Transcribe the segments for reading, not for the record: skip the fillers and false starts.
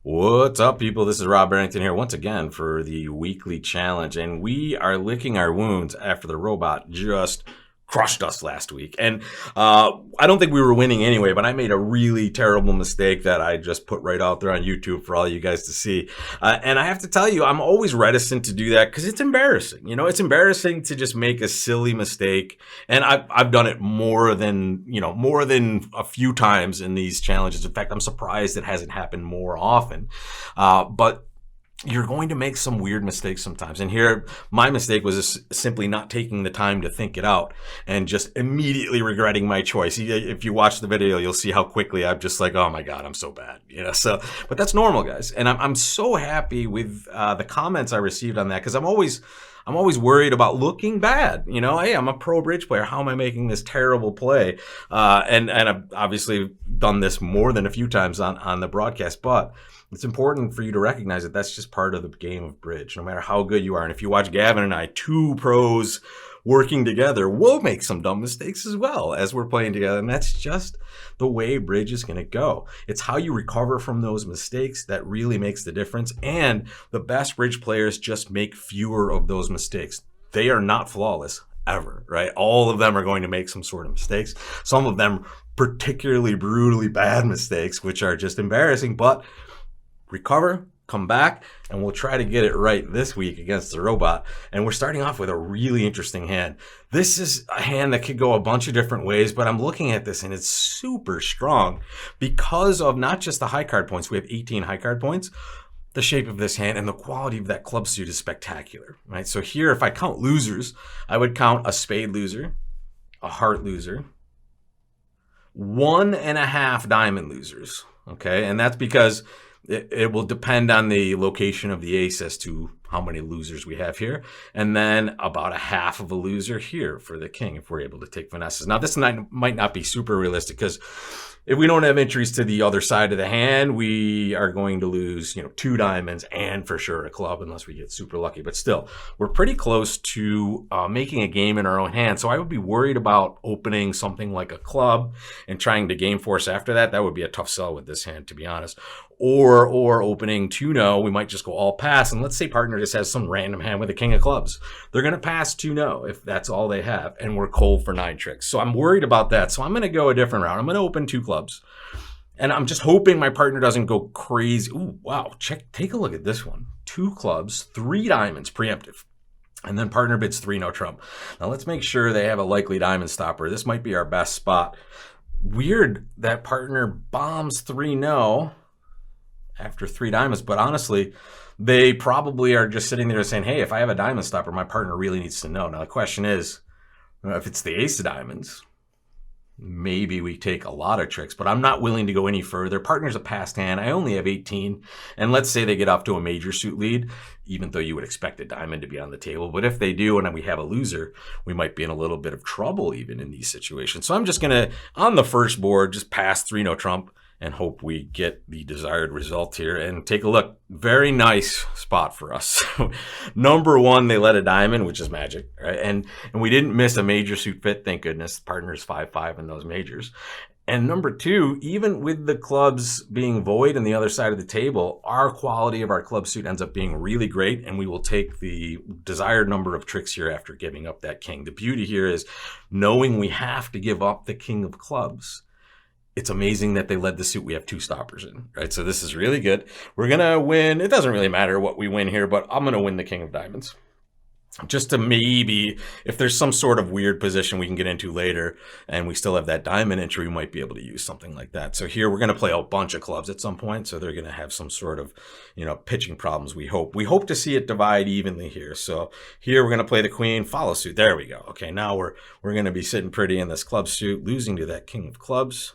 What's up, people? This is Rob Barrington here once again for the weekly challenge, and we are licking our wounds after the robot just crushed us last week. And I don't think we were winning anyway, but I made a really terrible mistake that I just put right out there on YouTube for all you guys to see. And I have to tell you, I'm always reticent to do that because it's embarrassing. You know, it's embarrassing to just make a silly mistake. And I've done it more than a few times in these challenges. In fact, I'm surprised it hasn't happened more often. But you're going to make some weird mistakes sometimes. And here, my mistake was simply not taking the time to think it out and just immediately regretting my choice. If you watch the video, you'll see how quickly I'm just like, oh my God, I'm so bad. But that's normal, guys. And I'm so happy with the comments I received on that, because I'm always worried about looking bad. Hey, I'm a pro bridge player. How am I making this terrible play? And I've obviously done this more than a few times on the broadcast, but it's important for you to recognize that that's just part of the game of bridge, no matter how good you are. And if you watch Gavin and I, two pros working together, we'll make some dumb mistakes as well as we're playing together. And that's just the way bridge is going to go. It's how you recover from those mistakes that really makes the difference. And the best bridge players just make fewer of those mistakes. They are not flawless ever, right? All of them are going to make some sort of mistakes. Some of them particularly brutally bad mistakes, which are just embarrassing, but recover, come back, and we'll try to get it right this week against the robot. And we're starting off with a really interesting hand. This is a hand that could go a bunch of different ways, but I'm looking at this and it's super strong because of not just the high card points. We have 18 high card points. The shape of this hand and the quality of that club suit is spectacular, right? So here, if I count losers, I would count a spade loser, a heart loser, 1.5 diamond losers, okay? And that's because it will depend on the location of the ace as to how many losers we have here. And then about a half of a loser here for the king if we're able to take finesses. Now, this might not be super realistic because if we don't have entries to the other side of the hand, we are going to lose, 2 diamonds and for sure a club unless we get super lucky. But still, we're pretty close to making a game in our own hand. So I would be worried about opening something like a club and trying to game force after that. That would be a tough sell with this hand, to be honest. Or opening 2-0, we might just go all pass. And let's say partner just has some random hand with a king of clubs. They're going to pass 2-0 if that's all they have. And we're cold for 9 tricks. So I'm worried about that. So I'm going to go a different route. I'm going to open 2 clubs. And I'm just hoping my partner doesn't go crazy. Ooh, wow. Take a look at this one. 2 clubs, 3 diamonds, preemptive. And then partner bids 3, no trump. Now let's make sure they have a likely diamond stopper. This might be our best spot. Weird that partner bombs 3, no. After 3 diamonds, but honestly, they probably are just sitting there saying, hey, if I have a diamond stopper, my partner really needs to know. Now, the question is, if it's the ace of diamonds, maybe we take a lot of tricks, but I'm not willing to go any further. Partner's a passed hand. I only have 18, and let's say they get off to a major suit lead, even though you would expect a diamond to be on the table. But if they do and we have a loser, we might be in a little bit of trouble even in these situations. So I'm just going to, on the first board, just pass 3, no trump, and hope we get the desired result here. And take a look. Very nice spot for us. Number 1, they let a diamond, which is magic, right? And we didn't miss a major suit fit, thank goodness. Partner's 5-5 in those majors. And number 2, even with the clubs being void on the other side of the table, our quality of our club suit ends up being really great, and we will take the desired number of tricks here after giving up that king. The beauty here is knowing we have to give up the king of clubs. It's amazing that they led the suit we have 2 stoppers in, right? So this is really good. We're going to win. It doesn't really matter what we win here, but I'm going to win the king of diamonds. Just to maybe, if there's some sort of weird position we can get into later and we still have that diamond entry, we might be able to use something like that. So here we're going to play a bunch of clubs at some point. So they're going to have some sort of, pitching problems, we hope. We hope to see it divide evenly here. So here we're going to play the queen, follow suit. There we go. Okay, now we're going to be sitting pretty in this club suit, losing to that king of clubs.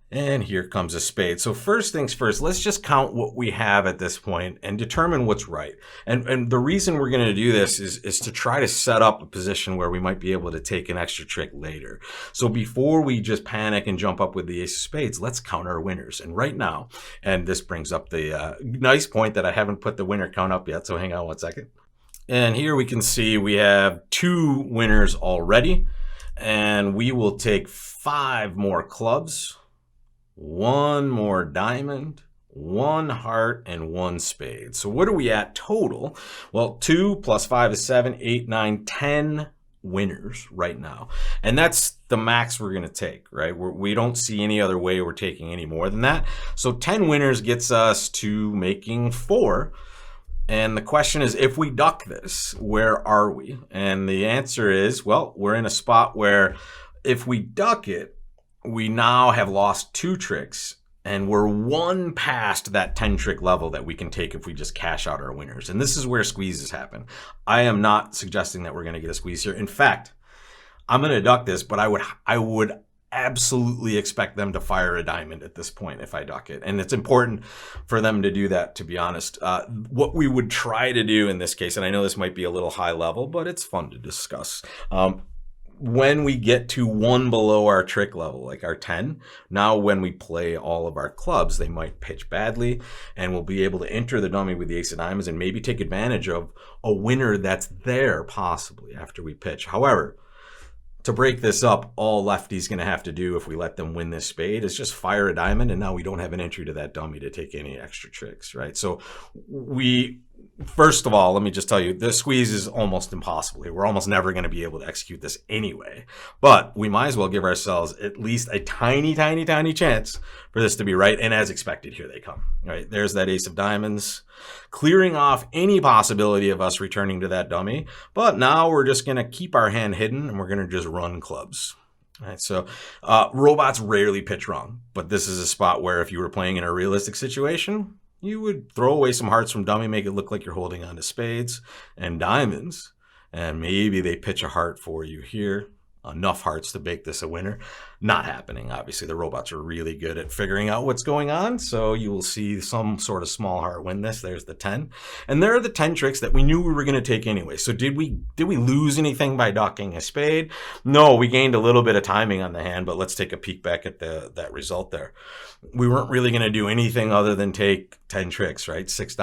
And here comes a spade. So first things first, let's just count what we have at this point and determine what's right. And the reason we're going to do this is to try to set up a position where we might be able to take an extra trick later. So before we just panic and jump up with the ace of spades, let's count our winners. And right now, and this brings up the nice point that I haven't put the winner count up yet. So hang on 1 second. And here we can see we have 2 winners already. And we will take 5 more clubs. 1 more diamond, 1 heart, and 1 spade. So what are we at total? Well, 2 plus 5 is 7, 8, 9, 10 winners right now. And that's the max we're going to take, right? We don't see any other way we're taking any more than that. So 10 winners gets us to making 4. And the question is, if we duck this, where are we? And the answer is, well, we're in a spot where if we duck it, we now have lost 2 tricks. And we're 1 past that 10 trick level that we can take if we just cash out our winners. And this is where squeezes happen. I am not suggesting that we're going to get a squeeze here. In fact, I'm going to duck this, but I would absolutely expect them to fire a diamond at this point if I duck it. And it's important for them to do that, to be honest. What we would try to do in this case, and I know this might be a little high level, but it's fun to discuss. When we get to 1 below our trick level, like our 10, now when we play all of our clubs, they might pitch badly, and we'll be able to enter the dummy with the ace of diamonds and maybe take advantage of a winner that's there possibly after we pitch. However, to break this up, all Lefty's going to have to do if we let them win this spade is just fire a diamond, and now we don't have an entry to that dummy to take any extra tricks, right? So first of all, let me just tell you, the squeeze is almost impossible here. We're almost never going to be able to execute this anyway. But we might as well give ourselves at least a tiny, tiny, tiny chance for this to be right. And as expected, here they come. All right, there's that ace of diamonds, clearing off any possibility of us returning to that dummy. But now we're just going to keep our hand hidden, and we're going to just run clubs. All right, so robots rarely pitch wrong. But this is a spot where if you were playing in a realistic situation, you would throw away some hearts from dummy, make it look like you're holding on to spades and diamonds, and maybe they pitch a heart for you here. Enough hearts to make this a winner. Not happening, obviously. The robots are really good at figuring out what's going on, so you will see some sort of small heart win this. There's the 10. And there are the 10 tricks that we knew we were going to take anyway. So did we lose anything by docking a spade? No, we gained a little bit of timing on the hand, but let's take a peek back at that result there. We weren't really going to do anything other than take 10 tricks, right? 6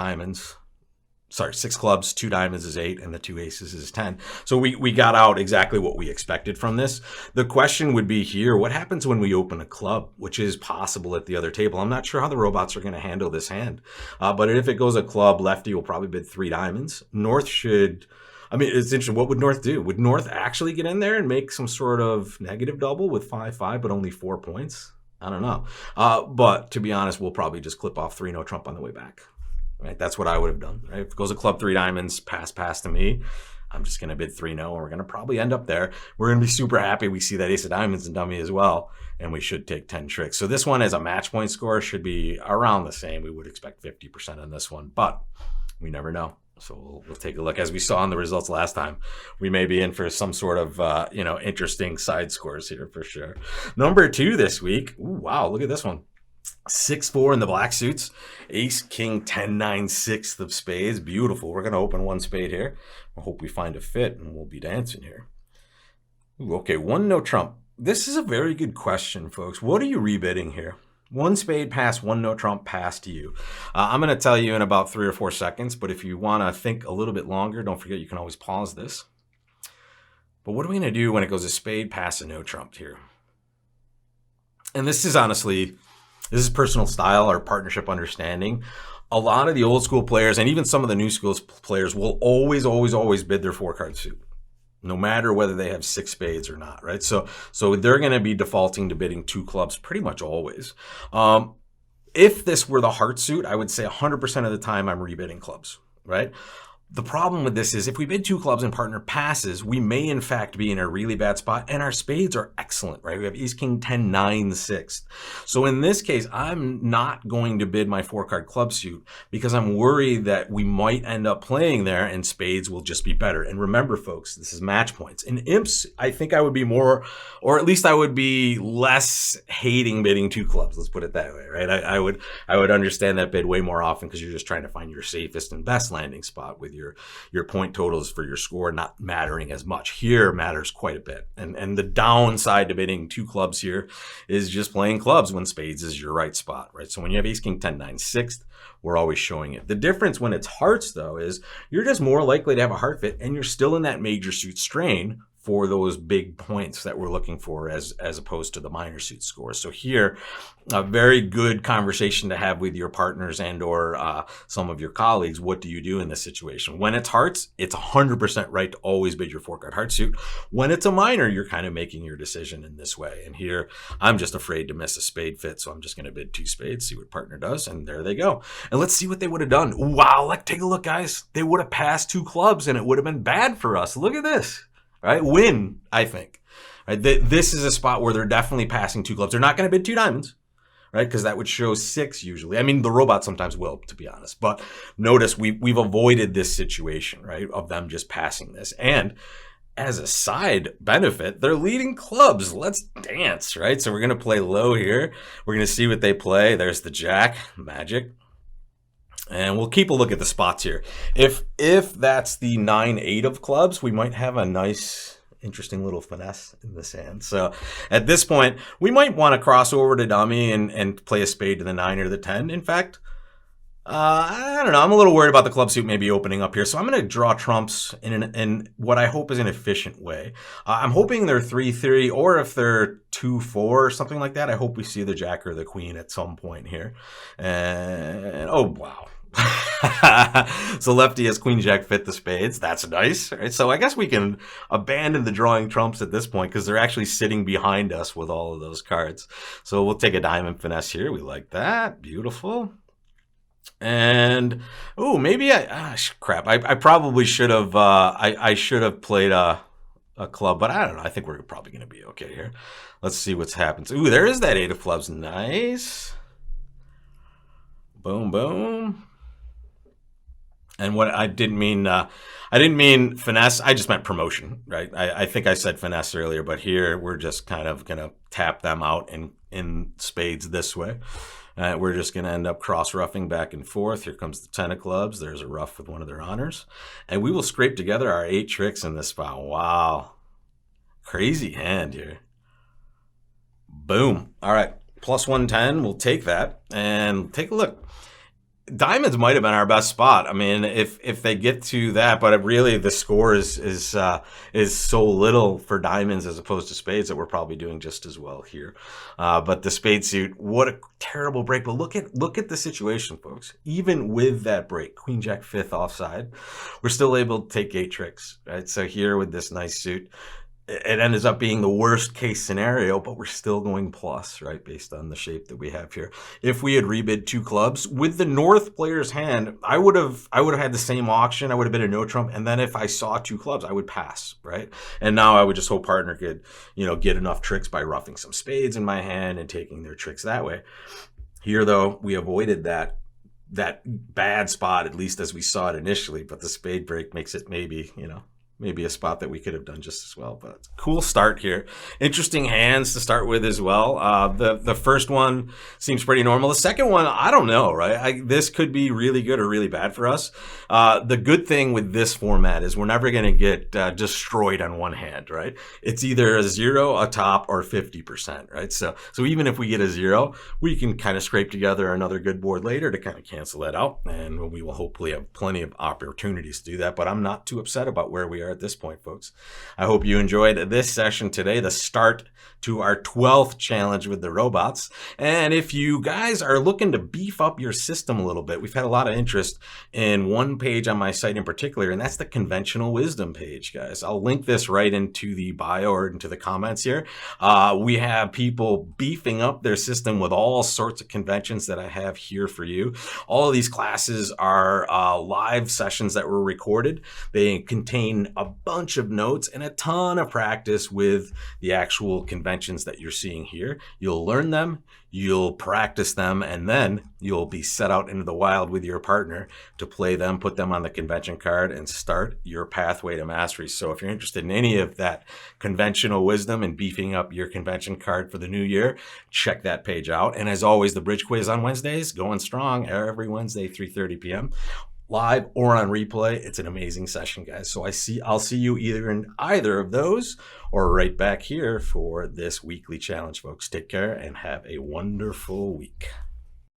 clubs, 2 diamonds is 8, and the 2 aces is 10. So we got out exactly what we expected from this. The question would be here, what happens when we open a club, which is possible at the other table? I'm not sure how the robots are going to handle this hand. But if it goes a club, Lefty will probably bid 3 diamonds. North should... I mean, it's interesting. What would North do? Would North actually get in there and make some sort of negative double with 5-5, but only 4 points? I don't know. But to be honest, we'll probably just clip off 3 no trump on the way back. Right? That's what I would have done. Right? If it goes a club 3 diamonds, pass to me, I'm just going to bid 3 no, and we're going to probably end up there. We're going to be super happy we see that ace of diamonds in dummy as well, and we should take 10 tricks. So this one as a match point score should be around the same. We would expect 50% on this one, but we never know. So we'll take a look. As we saw in the results last time, we may be in for some sort of interesting side scores here for sure. Number 2 this week. Ooh, wow, look at this one. 6-4 in the black suits. Ace, king, 10, 9, 6 of spades. Beautiful. We're going to open 1 spade here. I hope we find a fit, and we'll be dancing here. Ooh, okay, 1 no trump. This is a very good question, folks. What are you rebidding here? 1 spade pass, 1 no trump pass to you. I'm going to tell you in about 3 or 4 seconds, but if you want to think a little bit longer, don't forget you can always pause this. But what are we going to do when it goes a spade pass and no trump here? And this is honestly... this is personal style or partnership understanding. A lot of the old school players and even some of the new school players will always bid their 4-card suit, no matter whether they have 6 spades or not, right? So they're going to be defaulting to bidding 2 clubs pretty much always. If this were the heart suit, I would say 100% of the time I'm rebidding clubs, right? The problem with this is if we bid 2 clubs and partner passes, we may in fact be in a really bad spot, and our spades are excellent, right? We have ace, king, 10, 9, 6. So in this case, I'm not going to bid my 4-card club suit because I'm worried that we might end up playing there and spades will just be better. And remember, folks, this is match points. In imps, I think I would be more, or at least I would be less hating bidding 2 clubs. Let's put it that way, right? I would understand that bid way more often because you're just trying to find your safest and best landing spot with your point totals for your score not mattering as much. Here matters quite a bit. And the downside to bidding 2 clubs here is just playing clubs when spades is your right spot, right? So when you have ace, king, 10, 9, 6, we're always showing it. The difference when it's hearts, though, is you're just more likely to have a heart fit and you're still in that major suit strain for those big points that we're looking for as opposed to the minor suit scores. So here, a very good conversation to have with your partners and or some of your colleagues. What do you do in this situation? When it's hearts, it's 100% right to always bid your 4-card heart suit. When it's a minor, you're kind of making your decision in this way. And here, I'm just afraid to miss a spade fit, so I'm just going to bid 2 spades, see what partner does, and there they go. And let's see what they would have done. Wow, take a look, guys. They would have passed 2 clubs, and it would have been bad for us. Look at this. Right? Win, I think. Right? This is a spot where they're definitely passing 2 clubs. They're not going to bid 2 diamonds, right? Because that would show 6 usually. I mean, the robot sometimes will, to be honest. But notice we've avoided this situation, right, of them just passing this. And as a side benefit, they're leading clubs. Let's dance, right? So we're going to play low here. We're going to see what they play. There's the jack, magic. And we'll keep a look at the spots here. If that's the 9-8 of clubs, we might have a nice, interesting little finesse in this hand. So at this point, we might want to cross over to dummy and play a spade to the 9 or the 10. In fact, I don't know. I'm a little worried about the club suit maybe opening up here. So I'm going to draw trumps in what I hope is an efficient way. I'm hoping they're 3-3, or if they're 2-4 or something like that, I hope we see the jack or the queen at some point here. And oh, wow. So lefty has queen jack fit the spades. That's nice, right? So I guess we can abandon the drawing trumps at this point because they're actually sitting behind us with all of those cards. So we'll take a diamond finesse here. We like that. Beautiful. And oh, maybe crap. I probably should have I should have played a club, but I don't know. I think we're probably going to be okay here. Let's see what's happened. Ooh, there is that 8 of clubs. Nice. Boom, boom. And what I didn't mean finesse. I just meant promotion, right? I think I said finesse earlier, but here we're just kind of going to tap them out in spades this way. We're just going to end up cross-roughing back and forth. Here comes the 10 of clubs. There's a rough with one of their honors. And we will scrape together our 8 tricks in this spot. Wow. Crazy hand here. Boom. All right. Plus 110. We'll take that. And take a look. Diamonds might have been our best spot. I mean, if they get to that, but really the score is so little for diamonds as opposed to spades that we're probably doing just as well here. But the spade suit, what a terrible break. But look at the situation, folks. Even with that break, queen jack 5th offside, we're still able to take 8 tricks, right? So here with this nice suit, it ends up being the worst case scenario, but we're still going plus, right, based on the shape that we have here. If we had rebid 2 clubs with the North player's hand, I would have had the same auction. I would have been a no trump, and then if I saw 2 clubs, I would pass, right? And now I would just hope partner could, get enough tricks by roughing some spades in my hand and taking their tricks that way. Here, though, we avoided that bad spot, at least as we saw it initially, but the spade break makes it maybe a spot that we could have done just as well. But cool start here. Interesting hands to start with as well. The first one seems pretty normal. The second one, I don't know, right? This could be really good or really bad for us. The good thing with this format is we're never going to get destroyed on one hand, right? It's either a 0, a top, or 50%, right? So even if we get a 0, we can kind of scrape together another good board later to kind of cancel that out. And we will hopefully have plenty of opportunities to do that. But I'm not too upset about where we are at this point, folks. I hope you enjoyed this session today, the start to our 12th challenge with the robots. And if you guys are looking to beef up your system a little bit, we've had a lot of interest in one page on my site in particular, and that's the conventional wisdom page, guys. I'll link this right into the bio or into the comments here. We have people beefing up their system with all sorts of conventions that I have here for you. All of these classes are live sessions that were recorded. They contain a bunch of notes and a ton of practice with the actual conventions that you're seeing here. You'll learn them, you'll practice them, and then you'll be set out into the wild with your partner to play them, put them on the convention card, and start your pathway to mastery. So if you're interested in any of that conventional wisdom and beefing up your convention card for the new year, check that page out. And as always, the bridge quiz on Wednesdays, going strong every Wednesday, 3:30 p.m. live or on replay. It's an amazing session, guys. So I'll see you either in either of those or right back here for this weekly challenge, folks. Take care and have a wonderful week.